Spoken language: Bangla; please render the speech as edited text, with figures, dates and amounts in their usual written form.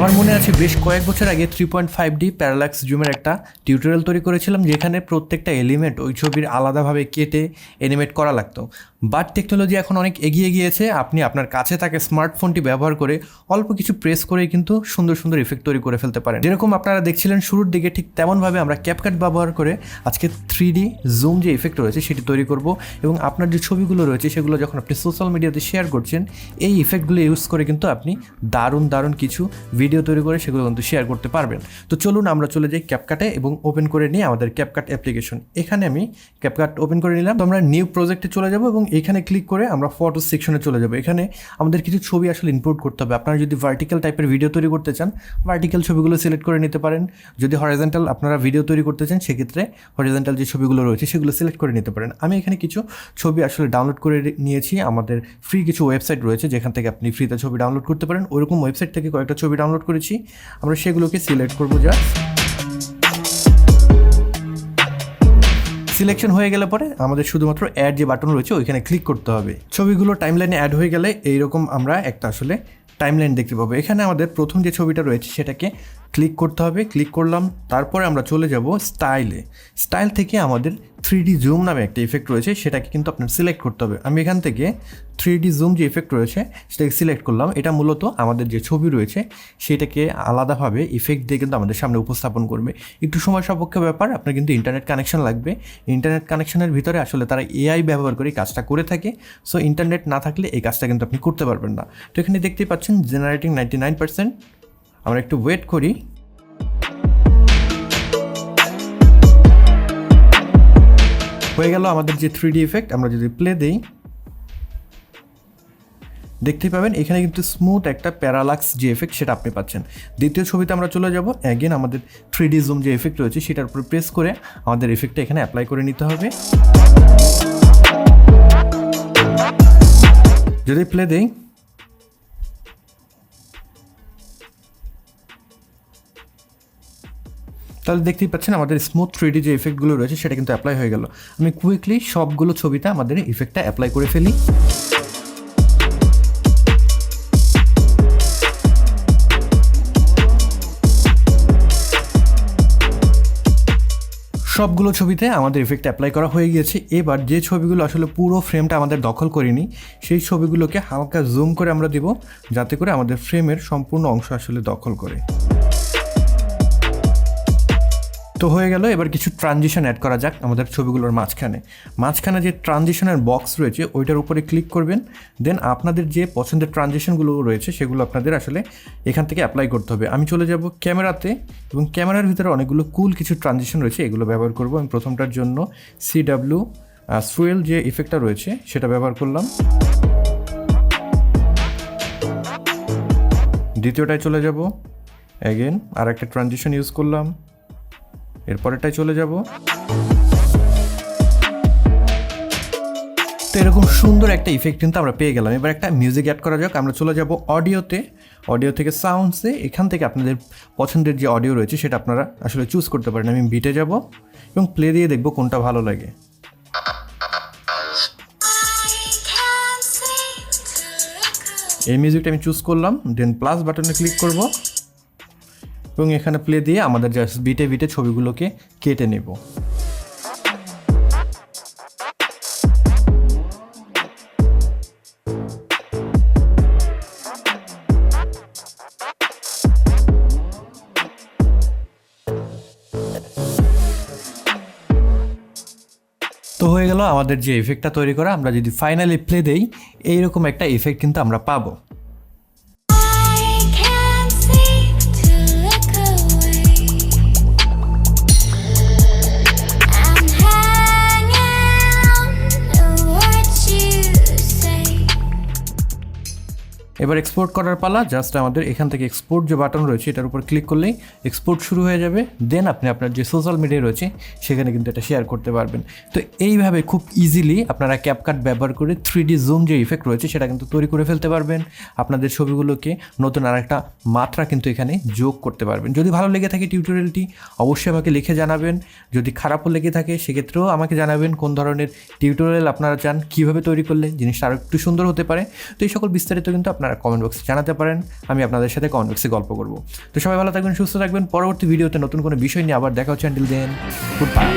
আমার মনে আছে বেশ কয়েক বছর আগে 3.5D প্যারাল্যাক্স জুমের একটা টিউটোরিয়াল তৈরি করেছিলাম, যেখানে প্রত্যেকটা এলিমেন্ট ওই ছবির আলাদাভাবে কেটে অ্যানিমেট করা লাগতো। বাট টেকনোলজি এখন অনেক এগিয়ে গিয়েছে। আপনি আপনার কাছে থাকা স্মার্টফোনটি ব্যবহার করে অল্প কিছু প্রেস করেই কিন্তু সুন্দর সুন্দর ইফেক্ট তৈরি করে ফেলতে পারেন। যেরকম আপনারা দেখছিলেন শুরুর দিকে, ঠিক তেমনভাবে আমরা ক্যাপকাট ব্যবহার করে আজকে 3D জুম যে ইফেক্ট রয়েছে সেটি তৈরি করব। এবং আপনার যে ছবিগুলো রয়েছে সেগুলো যখন আপনি সোশ্যাল মিডিয়াতে শেয়ার করছেন, এই ইফেক্টগুলো ইউজ করে কিন্তু আপনি দারুণ কিছু ভিডিও তৈরি করে সেগুলো কিন্তু শেয়ার করতে পারবেন। তো চলুন আমরা চলে যাই ক্যাপকাটে এবং ওপেন করে নিই আমাদের ক্যাপকাট অ্যাপ্লিকেশন। এখানে আমি ক্যাপকাট ওপেন করে নিলাম। তো আমরা নিউ প্রজেক্টে চলে যাব এবং এখানে ক্লিক করে আমরা ফটো সেকশনে চলে যাব। এখানে আমাদের কিছু ছবি আসলে ইনপুট করতে হবে। আপনারা যদি ভার্টিক্যাল টাইপের ভিডিও তৈরি করতে চান, ভার্টিক্যাল ছবিগুলো সিলেক্ট করে নিতে পারেন। যদি হরিজন্টাল আপনারা ভিডিও তৈরি করতে চান, সেক্ষেত্রে হরিজন্টাল যে ছবিগুলো রয়েছে সেগুলো সিলেক্ট করে নিতে পারেন। আমি এখানে কিছু ছবি আসলে ডাউনলোড করে নিয়েছি। আমাদের ফ্রি কিছু ওয়েবসাইট রয়েছে যেখান থেকে আপনি ফ্রিতে ছবি ডাউনলোড করতে পারেন। ওইরকম ওয়েবসাইট থেকে কয়েকটা ছবি ডাউনলোড করেছি। আমরা সেগুলোকে সিলেক্ট করবো। জাস্ট সিলেকশন হয়ে গেলে পরে আমাদের শুধুমাত্র অ্যাড যে বাটন রয়েছে ওইখানে ক্লিক করতে হবে। ছবিগুলো টাইমলাইনে অ্যাড হয়ে গেলে এইরকম আমরা একটা আসলে টাইমলাইন দেখতে পাবো। এখানে আমাদের প্রথম যে ছবিটা রয়েছে সেটাকে ক্লিক করতে হবে। ক্লিক করলাম, তারপরে আমরা চলে যাব স্টাইলে। স্টাইল থেকে আমাদের 3D জুম নামে একটা ইফেক্ট রয়েছে, সেটাকে কিন্তু আপনার সিলেক্ট করতে হবে। আমি এখান থেকে 3D জুম যে ইফেক্ট রয়েছে সেটাকে সিলেক্ট করলাম। এটা মূলত আমাদের যে ছবি রয়েছে সেটাকে আলাদাভাবে ইফেক্ট দিয়ে কিন্তু আমাদের সামনে উপস্থাপন করবে। একটু সময় সাপেক্ষ ব্যাপার, আপনার কিন্তু ইন্টারনেট কানেকশন লাগবে। ইন্টারনেট কানেকশনের ভিতরে আসলে তারা এআই ব্যবহার করে কাজটা করে থাকে। সো ইন্টারনেট না থাকলে এই কাজটা কিন্তু আপনি করতে পারবেন না। তো এখানে দেখতেই পাচ্ছেন জেনারেটিং 99%। আমরা একটু ওয়েট করি। হয়ে গেল আমাদের যে 3D ইফেক্ট। আমরা যদি প্লে দেই, দেখতেই পাবেন এখানে কিন্তু স্মুথ একটা প্যারালাক্স যে এফেক্ট সেটা আপনি পাচ্ছেন। দ্বিতীয় ছবিতে আমরা চলে যাব। অ্যাগেন আমাদের 3D জুম যে এফেক্ট রয়েছে সেটার উপর প্রেস করে আমাদের এফেক্টটা এখানে অ্যাপ্লাই করে নিতে হবে। যদি প্লে দেই, তাহলে দেখতেই পাচ্ছেন আমাদের স্মুথ 3D যে ইফেক্টগুলো রয়েছে সেটা কিন্তু অ্যাপ্লাই হয়ে গেল। আমি কুইকলি সবগুলো ছবিতে আমাদের ইফেক্টটা অ্যাপ্লাই করে ফেলি। সবগুলো ছবিতে আমাদের ইফেক্ট অ্যাপ্লাই করা হয়ে গিয়েছে। এবার যে ছবিগুলো আসলে পুরো ফ্রেমটা আমাদের দখল করেনি, সেই ছবিগুলোকে হালকা জুম করে আমরা দেব, যাতে করে আমাদের ফ্রেমের সম্পূর্ণ অংশ আসলে দখল করে। তো হয়ে গেল। এবার কিছু ট্রানজিশন অ্যাড করা যাক আমাদের ছবিগুলোর মাঝখানে যে ট্রানজিশনের বক্স রয়েছে ওইটার উপরে ক্লিক করবেন। দেন আপনাদের যে পছন্দের ট্রানজিশনগুলো রয়েছে সেগুলো আপনাদের আসলে এখান থেকে অ্যাপ্লাই করতে হবে। আমি চলে যাব ক্যামেরাতে এবং ক্যামেরার ভিতরে অনেকগুলো কুল কিছু ট্রানজিশন রয়েছে, এগুলো ব্যবহার করব। আমি প্রথমটার জন্য CW সুয়েল যে ইফেক্টটা রয়েছে সেটা ব্যবহার করলাম। দ্বিতীয়টায় চলে যাব, অ্যাগেন আর একটা ট্রানজিশন ইউজ করলাম। এরপরেরটাই চলে যাব। তো এরকম সুন্দর একটা ইফেক্ট কিন্তু আমরা পেয়ে গেলাম। এবার একটা মিউজিক অ্যাড করা যাক। আমরা চলে যাব অডিওতে, অডিও থেকে সাউন্ডসে। এখান থেকে আপনাদের পছন্দের যে অডিও রয়েছে সেটা আপনারা আসলে চুজ করতে পারেন। আমি বিটে যাব এবং প্লে দিয়ে দেখব কোনটা ভালো লাগে। এই মিউজিকটা আমি চুজ করলাম, দেন প্লাস বাটনে ক্লিক করব এবং এখানে প্লে দিয়ে আমাদের জাস্ট বিটে ছবিগুলোকে কেটে নেব। তো হয়ে গেল আমাদের যে ইফেক্টটা তৈরি করা। আমরা যদি ফাইনালি প্লে দেই, এইরকম একটা ইফেক্ট কিন্তু আমরা পাবো। এবার এক্সপোর্ট করার পালা। জাস্ট আমাদের এখান থেকে এক্সপোর্ট যে বাটন রয়েছে এটার উপর ক্লিক করলেই এক্সপোর্ট শুরু হয়ে যাবে। দেন আপনি আপনার যে সোশ্যাল মিডিয়া রয়েছে সেখানে কিন্তু এটা শেয়ার করতে পারবেন। তো এইভাবে খুব ইজিলি আপনারা ক্যাপকাট ব্যবহার করে 3D জুম যে ইফেক্ট রয়েছে সেটা কিন্তু তৈরি করে ফেলতে পারবেন। আপনাদের ছবিগুলোকে নতুন আর একটা মাত্রা কিন্তু এখানে যোগ করতে পারবেন। যদি ভালো লেগে থাকে টিউটোরিয়ালটি অবশ্যই আমাকে লিখে জানাবেন। যদি খারাপও লেগে থাকে সেক্ষেত্রেও আমাকে জানাবেন কোন ধরনের টিউটোরিয়াল আপনারা চান, কীভাবে তৈরি করলে জিনিসটা আরও একটু সুন্দর হতে পারে। তো এই সকল বিস্তারিত কিন্তু আপনারা কমেন্ট বক্সে জানাতে পারেন, আমি আপনাদের সাথে কমেন্ট বক্সে গল্প করব। তো সবাই ভালো থাকবেন, সুস্থ থাকবেন। পরবর্তী ভিডিওতে নতুন কোনো বিষয় নিয়ে আবার দেখা হচ্ছে। Until then, good by.